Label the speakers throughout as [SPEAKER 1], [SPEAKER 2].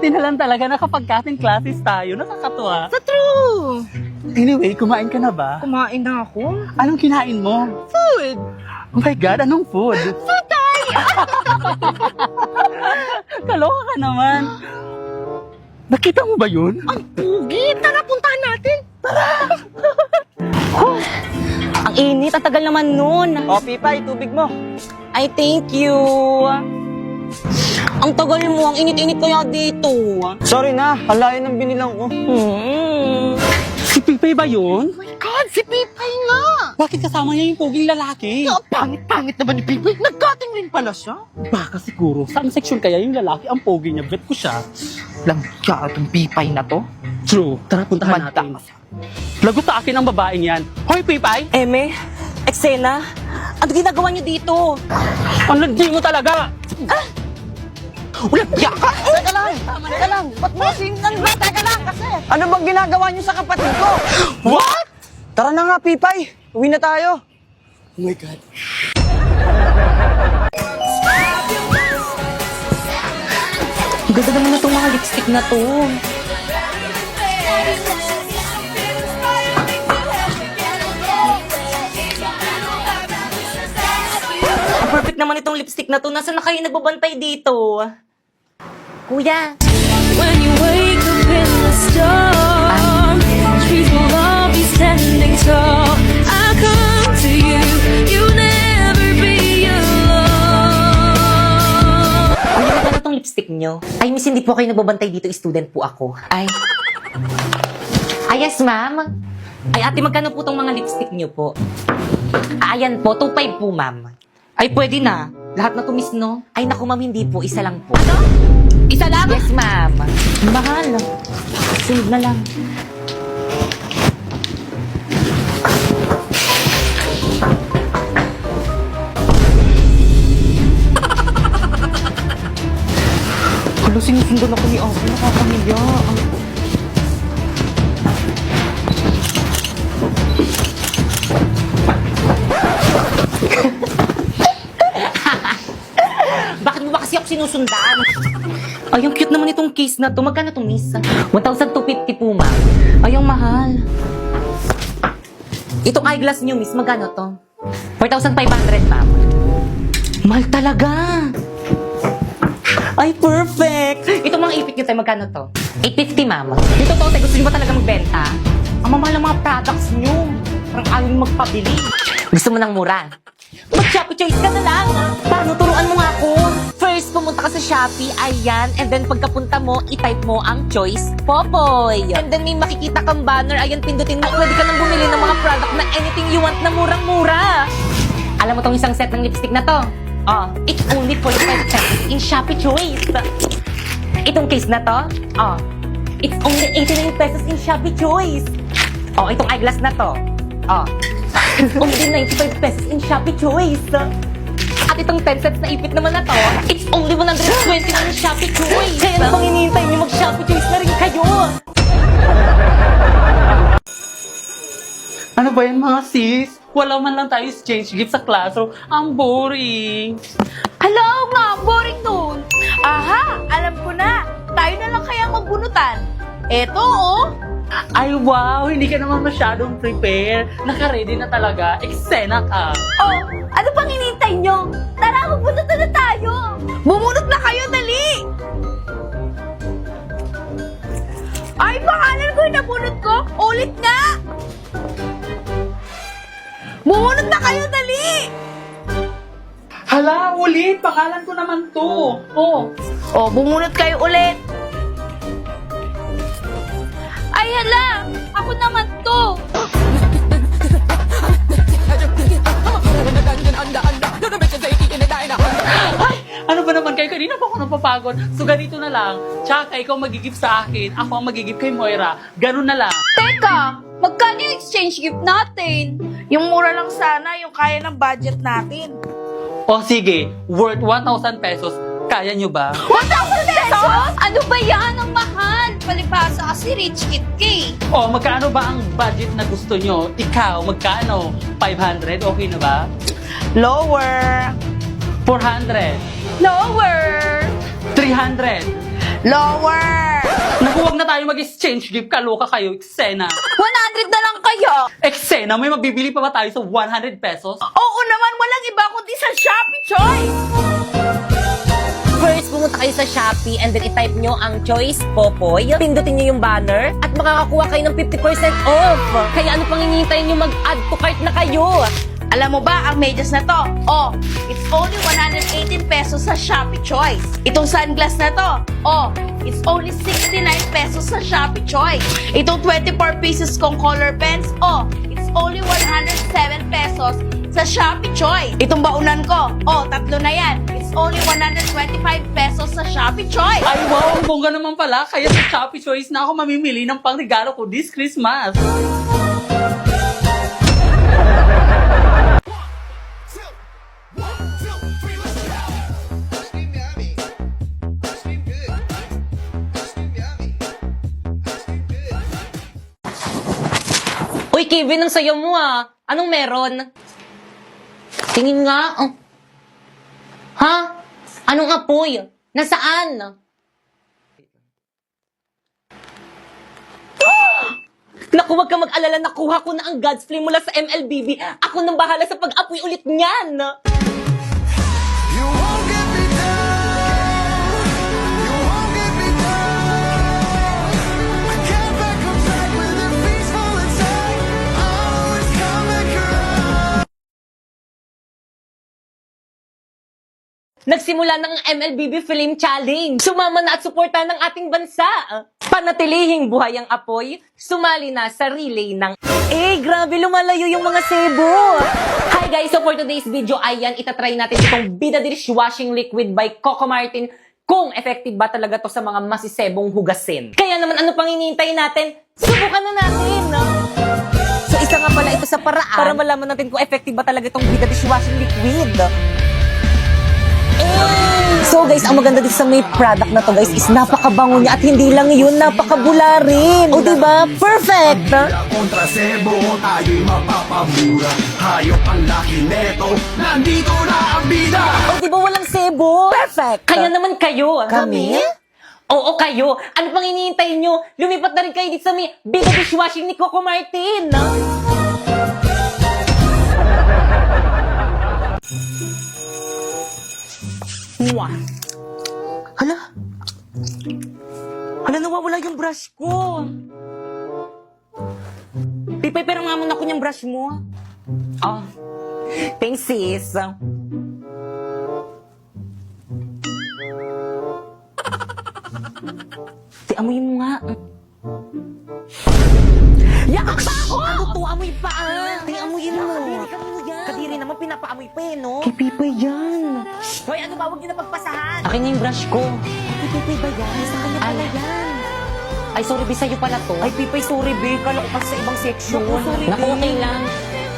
[SPEAKER 1] Buti na lang talaga na kapag cutting classes tayo, nakakatuwa.
[SPEAKER 2] Sa true!
[SPEAKER 1] Anyway, kumain ka na ba?
[SPEAKER 2] Kumain na ako.
[SPEAKER 1] Anong kinain mo?
[SPEAKER 2] Food!
[SPEAKER 1] Oh my God, anong food?
[SPEAKER 2] Futay!
[SPEAKER 1] Kaloka ka naman. Nakita mo ba yun?
[SPEAKER 2] Ang pugi! Tara, puntahan natin!
[SPEAKER 3] Ang init, ang tagal naman nun.
[SPEAKER 4] O, Pipay, tubig mo.
[SPEAKER 3] Ay, thank you. Ang tagal mo, ang init-init kaya dito.
[SPEAKER 4] Sorry na, ang layo ng binilang ko.
[SPEAKER 1] Si Pipay ba yun?
[SPEAKER 2] Oh my God, si Pipay nga!
[SPEAKER 1] Bakit kasama niya yung poging lalaki?
[SPEAKER 2] Ang pangit-pangit naman ni Pipay. Nag-cutting rin pala siya.
[SPEAKER 1] Baka siguro, saan section kaya yung lalaki ang pogi niya? Bet ko siya.
[SPEAKER 2] Lang siya itong Pipay na to.
[SPEAKER 1] True. Tara, puntahan natin. Lagot sa akin ang babaeng yan. Hoy, Pipay!
[SPEAKER 3] Eme, eksena, ano ginagawa niyo dito?
[SPEAKER 1] Ang landi mo talaga!
[SPEAKER 3] Ulat ya!
[SPEAKER 4] Teka lang. Ba't mo sinang ba? Teka lang kasi. Ano bang ginagawa niyo sa kapatid ko?
[SPEAKER 1] What?
[SPEAKER 4] Tara na nga, Pipay. Uwi na tayo.
[SPEAKER 1] Oh my God.
[SPEAKER 3] Ang ganda naman na itong mga lipstick na to. Ang perfect naman itong lipstick na to. Nasaan na kayo nagbabantay dito? Kuya.
[SPEAKER 5] When you wake up in the storm, trees will all be standing tall. I come to you, you'll never be alone.
[SPEAKER 3] Ang ganda na itong lipstick nyo. Ay, miss, hindi po kayo nagbabantay dito. Student po ako. Ay, yes, ma'am. Ay, ate, magkano po itong mga lipstick nyo po? Ayan po, 2.5 po, ma'am. Ay, pwede na. Lahat na to, miss, no? Ay, naku, ma'am, hindi po. Isa lang po. Ano? Isa lang? Yes, ma'am. Mahal. Sunod na lang.
[SPEAKER 4] Hala, sinusundan ako ni Ate. Nakakamiya.
[SPEAKER 3] Bakit mo ba kasi ako sinusundan? Ay, ang cute naman itong case na to. Magkano to, miss? 1,250 po, ma'am. Ay, ang mahal. Itong eyeglass niyo, miss, magkano to? 4,500, ma'am. Mahal talaga. Ay, perfect. Itong mga ipit niyo tayo, magkano to? 850, ma'am. Dito to, gusto niyo ba talaga magbenta? Ang mamahal ng mga products niyo. Parang ayaw niyo magpabili. Gusto mo ng mura? Mag-Shopee Choice ka na lang. Paano? Turuan mo nga ako. First, pumunta ka sa Shopee, ayan. And then, pagkapunta mo, i-type mo ang Choice Popoy. And then, may makikita kang banner, ayan, pindutin mo. Pwede ka nang bumili ng mga product na anything you want na murang-mura. Alam mo tong isang set ng lipstick na to? Oh, it's only 45 pesos in Shopee Choice. Itong case na to? Oh, it's only 89 pesos in Shopee Choice. Oh, itong eyeglass na to? Oh, it's only 95 pesos in Shopee Choice. At itong 10 sets na ipit naman na to, it's only 120 na in Shopee Choice. Kaya ano pang hinihintay niyo, mag-Shopee Choice na rin kayo.
[SPEAKER 1] Ano ba yan mga sis? Wala man lang tayo exchange gift sa classroom. Ang boring.
[SPEAKER 2] Hello nga, boring nun. Aha, alam ko na. Tayo na lang kaya magbunutan. Eto, oh.
[SPEAKER 1] Ay wow, hindi ka naman masyadong prepare. Naka-ready na talaga. Eksena ka.
[SPEAKER 2] Oh, ano pang hinihintay nyo? Tara, magbunutan na tayo. Bumunot na kayo, dali. Ay, pangalan ko yung nabunot ko. Ulit nga. Bumunot na kayo, dali.
[SPEAKER 1] Hala, ulit. Pangalan ko naman to. Oh.
[SPEAKER 2] Oh, bumunot kayo ulit. Ay, hala! Ako naman to!
[SPEAKER 1] Ay, ano ba naman kayo? Kanina pa ako napapagod. So ganito na lang. Tsaka ikaw magigip sa akin. Ako ang magigip kay Moira. Ganun na lang.
[SPEAKER 2] Teka! Magkano yung exchange gift natin? Yung mura lang sana, yung kaya ng budget natin.
[SPEAKER 1] O sige, worth 1,000 pesos. Kaya nyo ba?
[SPEAKER 2] 1,000 pesos? Ano ba yan? Ang mahal! Palipasa kasi rich kid ka eh.
[SPEAKER 1] O magkano ba ang budget na gusto nyo? Ikaw, magkano? 500? Okay na ba?
[SPEAKER 2] Lower!
[SPEAKER 1] 400?
[SPEAKER 2] Lower!
[SPEAKER 1] 300?
[SPEAKER 2] Lower!
[SPEAKER 1] Naku, wag na tayo mag-exchange gift. Kaloka kayo, eksena.
[SPEAKER 2] 100 na lang kayo!
[SPEAKER 1] Eksena, may mabibili pa ba tayo sa 100 pesos?
[SPEAKER 2] Oo naman, walang iba kundi sa Shopee Choice!
[SPEAKER 3] First, pumunta kayo sa Shopee and then i-type nyo ang Choice Popoy. Pindutin nyo yung banner at makakakuha kayo ng 50% off. Kaya ano pang hinihintay nyo, mag-add to cart na kayo.
[SPEAKER 2] Alam mo ba, ang medyas na to, it's only 118 pesos sa Shopee Choice. Itong sunglass na to, it's only 69 pesos sa Shopee Choice. Itong 24 pieces kong color pens, it's only 107 pesos sa Shopee Choice. Itong baunan ko, tatlo na yan. It's only 125 pesos sa Shopee Choice.
[SPEAKER 1] Ay, wow, ang bongga naman pala. Kaya sa Shopee Choice na ako mamimili ng pangregalo ko this Christmas.
[SPEAKER 3] Uy, Kevin, ang sayo mo ah. Anong meron? Tingin nga. Oh. Ha? Anong apoy? Nasaan? Naku, wag ka mag-alala. Nakuha ko na ang God's Flame mula sa MLBB. Ako nang bahala sa pag-apoy ulit niyan.
[SPEAKER 6] You won't get me down. You won't get me down. I can't back up back with a peaceful attack. I always come back around.
[SPEAKER 3] Nagsimula ng MLBB Film Challenge. Sumama na at suporta ng ating bansa. Panatilihing buhay ang apoy, sumali na sa relay ng... grabe, lumalayo yung mga sebo. Hi guys, so for today's video, ayan, itatry natin itong Bida Dishwashing Liquid by Coco Martin kung effective ba talaga to sa mga masisebong hugasin. Kaya naman, ano pang hinihintay natin? Subukan na natin! So isa nga pala ito sa paraan para malaman natin kung effective ba talaga itong Bida Dishwashing Liquid. So guys, ang maganda dito sa may product na to guys is napakabango niya at hindi lang yun, napakabula rin. O diba? Perfect!
[SPEAKER 6] Kontra sebo, tayo'y mapapamura. Hayop ang laki neto, nandito na ang bida.
[SPEAKER 3] O diba walang sebo? Perfect! Kaya naman kayo.
[SPEAKER 4] Kami?
[SPEAKER 3] Oo, kayo. Ano pang hinihintay nyo? Lumipat na rin kayo dito sa may Bida Dishwashing ni Coco Martin. Mwah. Hala, nawawala yung brush ko. Pipay, pero nga muna ko yung brush mo. Oh, thanks sis. Amoy mo nga. Yakak pa ako! Ano to? Amoy pa ah! Amoyin mo. Kadiri naman, pinapaamoy pa eh, no? Kay Pipay yan. Hoy, ano ba? Huwag niyo na pagpasahan. Akin na yung brush ko. Kay Pipay ba yan? Sa kanya pala yan. Ay, sorry, Bi, sa'yo pala to. Ay, Pipay, sorry, Bi. Kala ko kasi sa ibang section. Naku, okay lang.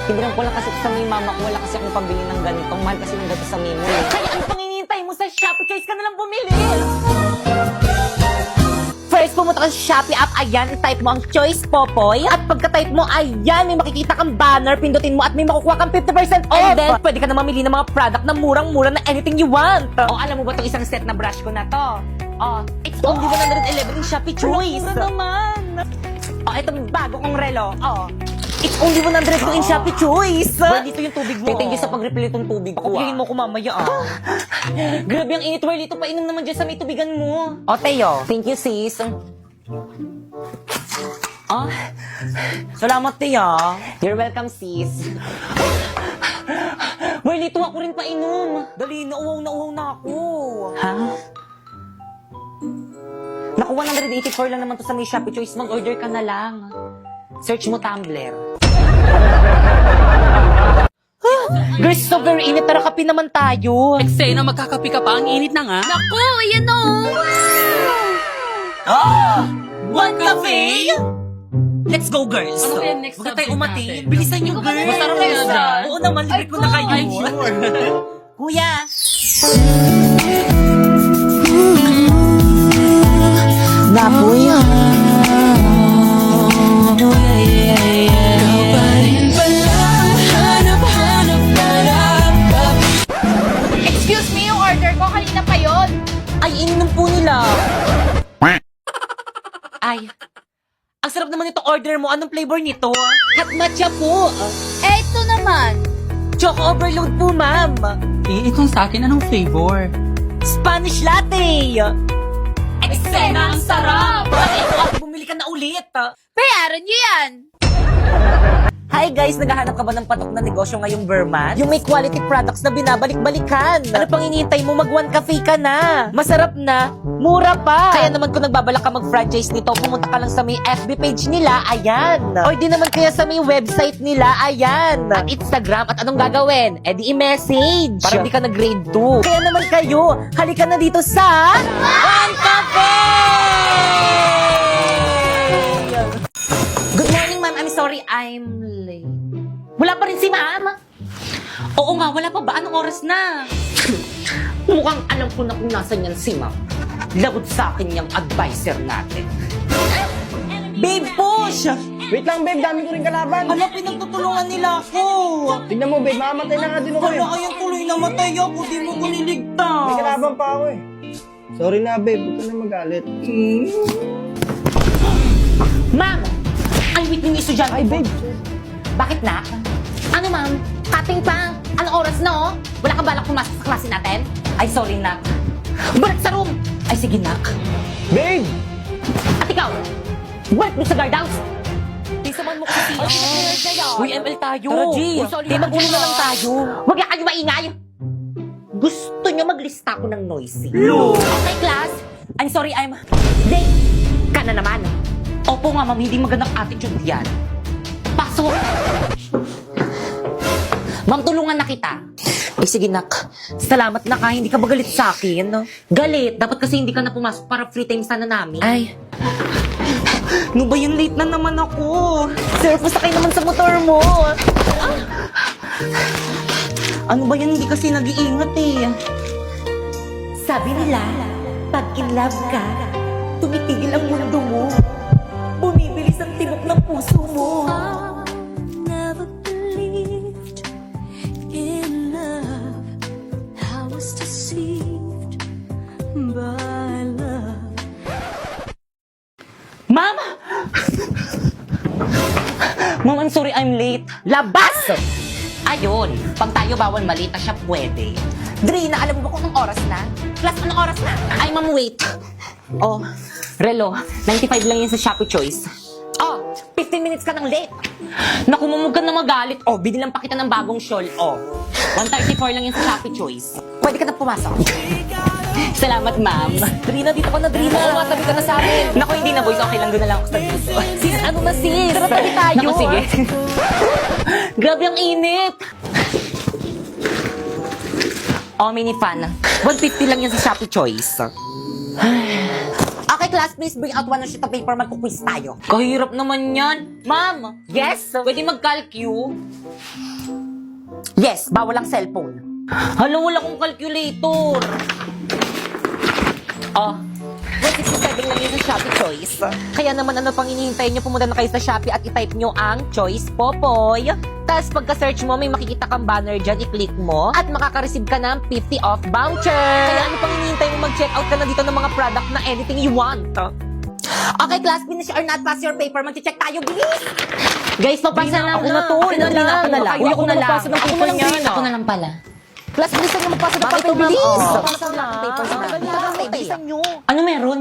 [SPEAKER 3] Tindihan ko lang kasi sa may mama ko. Wala kasi akong pambili ng ganitong. Mahal kasi ng ganito sa Mimo. Kaya ano pang hinihintay mo sa Shopee? Choice ka na lang bumili. First, pumunta ka sa Shopee app, ayan, type mo ang Choice Popoy. At pagka-type mo, ayan, may makikita kang banner, pindutin mo at may makukuha kang 50% off. And then, pwede ka na mamili ng mga product na murang-mura na anything you want. O, alam mo ba itong isang set na brush ko na to? O, it's only 111 in Shopee Choice. Mura naman. O, itong bago kong relo. O, it's only 102 in Shopee Choice. Well, dito yung tubig mo. Thank you sa pag-refill itong tubig ko. Kukuhin mo ko mamaya, Grabe ang init, Well, ito painom naman dyan sa may tubigan mo. O, Teo. Thank you, sis. Salamat, Tia. You're welcome, sis. Well, ito ako rin painom. Dali, nauwaw na ako. Ha? Naku, 184 lang naman to sa may Shopee Choice. Mag-order ka na lang. Search mo Tumblr. Girls, so very init. Tara, kape naman tayo.
[SPEAKER 1] Eksena, magkakapi ka pa. Ang init na nga.
[SPEAKER 2] Naku, ayan o!
[SPEAKER 3] One cafe? Let's go, girls.
[SPEAKER 1] Ano kaya next
[SPEAKER 3] Huwag tayo
[SPEAKER 1] subject
[SPEAKER 3] umati.
[SPEAKER 1] natin?
[SPEAKER 3] Bilisan nyo, girls.
[SPEAKER 1] Masarap kaya dyan?
[SPEAKER 3] Oo naman, libre ko na kayo.
[SPEAKER 1] Ay, sure.
[SPEAKER 3] Kuya.
[SPEAKER 4] Napoy.
[SPEAKER 2] Excuse me, yung order ko kanina pa yon.
[SPEAKER 3] Ay, ininom po nila. Ay, ang sarap naman itong order mo. Anong flavor nito? Hot matcha po.
[SPEAKER 2] Eh, ito naman.
[SPEAKER 3] Choco overload po, ma'am.
[SPEAKER 1] Eh, itong sa akin, anong flavor?
[SPEAKER 3] Spanish latte. Eksena, ang sarap. Ito, ate, bumili ka na ulit.
[SPEAKER 2] Bayaran niyo yan.
[SPEAKER 3] Hi guys, naghahanap ka ba ng patok na negosyo ngayong Verman? Yung may quality products na binabalik-balikan. Ano pang hinihintay mo? Mag-one cafe ka na. Masarap na, mura pa. Kaya naman kung nagbabalak ka mag-franchise nito, pumunta ka lang sa may FB page nila, ayan. O di naman kaya sa may website nila, ayan. At Instagram, at anong gagawin? Eh di i-message. Para di ka nag-grade 2. Kaya naman kayo, halika na dito sa One Cafe! Good morning, ma'am. I'm sorry, I'm late. Wala pa rin si ma'am. Oo nga, wala pa ba? Anong oras na? Mukhang alam ko na kung nasan yan si ma'am. Lagot sa akin yung advisor natin. Babe, push!
[SPEAKER 4] Wait lang, babe. Dami ko rin kalaban.
[SPEAKER 3] Hala, pinagtutulungan nila ako.
[SPEAKER 4] Tignan mo, babe. Mamamatay na nga din ako.
[SPEAKER 3] Hala, ayun tuloy namatay ako. Di mo ko niligtas.
[SPEAKER 4] May kalaban pa ako eh. Sorry na, babe. Huwag ka na magalit.
[SPEAKER 3] Ma'am! Ay, wait, yung estudyante.
[SPEAKER 4] Ay, babe.
[SPEAKER 3] Bakit na? Ano, ma'am? Cutting pa? Anong oras na, oh? Wala ka balak pumasok sa klase natin? Ay, sorry, nak. Balik sa room! Ay, sige, nak.
[SPEAKER 4] Babe!
[SPEAKER 3] At ikaw, balik mo sa guardhouse. Di saman mo kasi. Uy, ML tayo.
[SPEAKER 4] Tara, G.
[SPEAKER 3] Di magulo na lang tayo. Huwag na kayo maingay. Gusto nyo maglista ko ng noisy. Okay, class. I'm sorry, I'm late. Ka na naman. Opo nga, ma'am, hindi magandang attitude yan. Pasok! Ma'am, tulungan na kita. Eh, sige, nak. Salamat na ka, hindi ka ba galit sa akin? Galit? Dapat kasi hindi ka na pumasok para free time sana namin. Ay. Ano ba yun? Late na naman ako. Sir, pasakay naman sa motor mo. Ano ba yan? Hindi kasi nag-iingat eh. Sabi nila, pag in love ka, tumitigil ang mundo mo. Bumibilis ang tibok ng puso mo.
[SPEAKER 5] Never believed in love. I was deceived by love.
[SPEAKER 3] Ma'am! Ma'am, I'm sorry I'm late. Labas! Ayun, pag tayo bawal malita siya pwede. Drina, alam mo ba kung anong oras na? Class, anong oras na? Ay, ma'am, wait. Oh, relo, 95 lang yan sa Shopee Choice. Oh, 15 minutes ka nang late. Naku, mamug ka na magalit. Oh, binilang pa kita ng bagong shawl. Oh, 134 lang yan sa Shopee Choice. Pwede ka na pumasok. Salamat, ma'am. Drina, dito ka na, Drina. Oo, matabi ka na sa amin. Naku, hindi na, boys. Okay lang, doon na lang ako sa dito. Sis, ano na, sis? Tara, tabi tayo. Naku, sige. Grabe ang init. Oh, mini fan. 150 lang yan sa Shopee Choice. Okay, class, please bring out one sheet of paper. Magkuquiz tayo. Kahirap naman yan. Ma'am. Yes? Pwede mag-calcu? Yes, bawal ang cellphone. Hala, wala kong calculator. Oh, 167 lang yun sa Shopee Choice. Kaya naman ano pang hinihintay nyo, pumunta na kayo sa Shopee at i-type nyo ang Choice Popoy. Tapos pagka-search mo, may makikita kang banner dyan, i-click mo at makaka-receive ka ng 50 off voucher. Kaya ano pang hinihintay mo, mag-check out ka na dito ng mga product na anything you want. Okay, class, finish or not, pass your paper. Mag-check tayo, bilis! Guys, papasa na
[SPEAKER 4] ako na to.
[SPEAKER 3] Ako na lang.
[SPEAKER 4] Ako na lang.
[SPEAKER 3] Uy, ako na lang.
[SPEAKER 4] magpasa ng paper niyan.
[SPEAKER 3] Ako na lang pala.
[SPEAKER 4] Class, bilisan nyo magpasa ng
[SPEAKER 3] Bakit
[SPEAKER 4] papel,
[SPEAKER 3] ito, ma'am?
[SPEAKER 4] bilis!
[SPEAKER 3] Oh.
[SPEAKER 4] Papasa lang. Bilisan nyo.
[SPEAKER 3] Ano meron?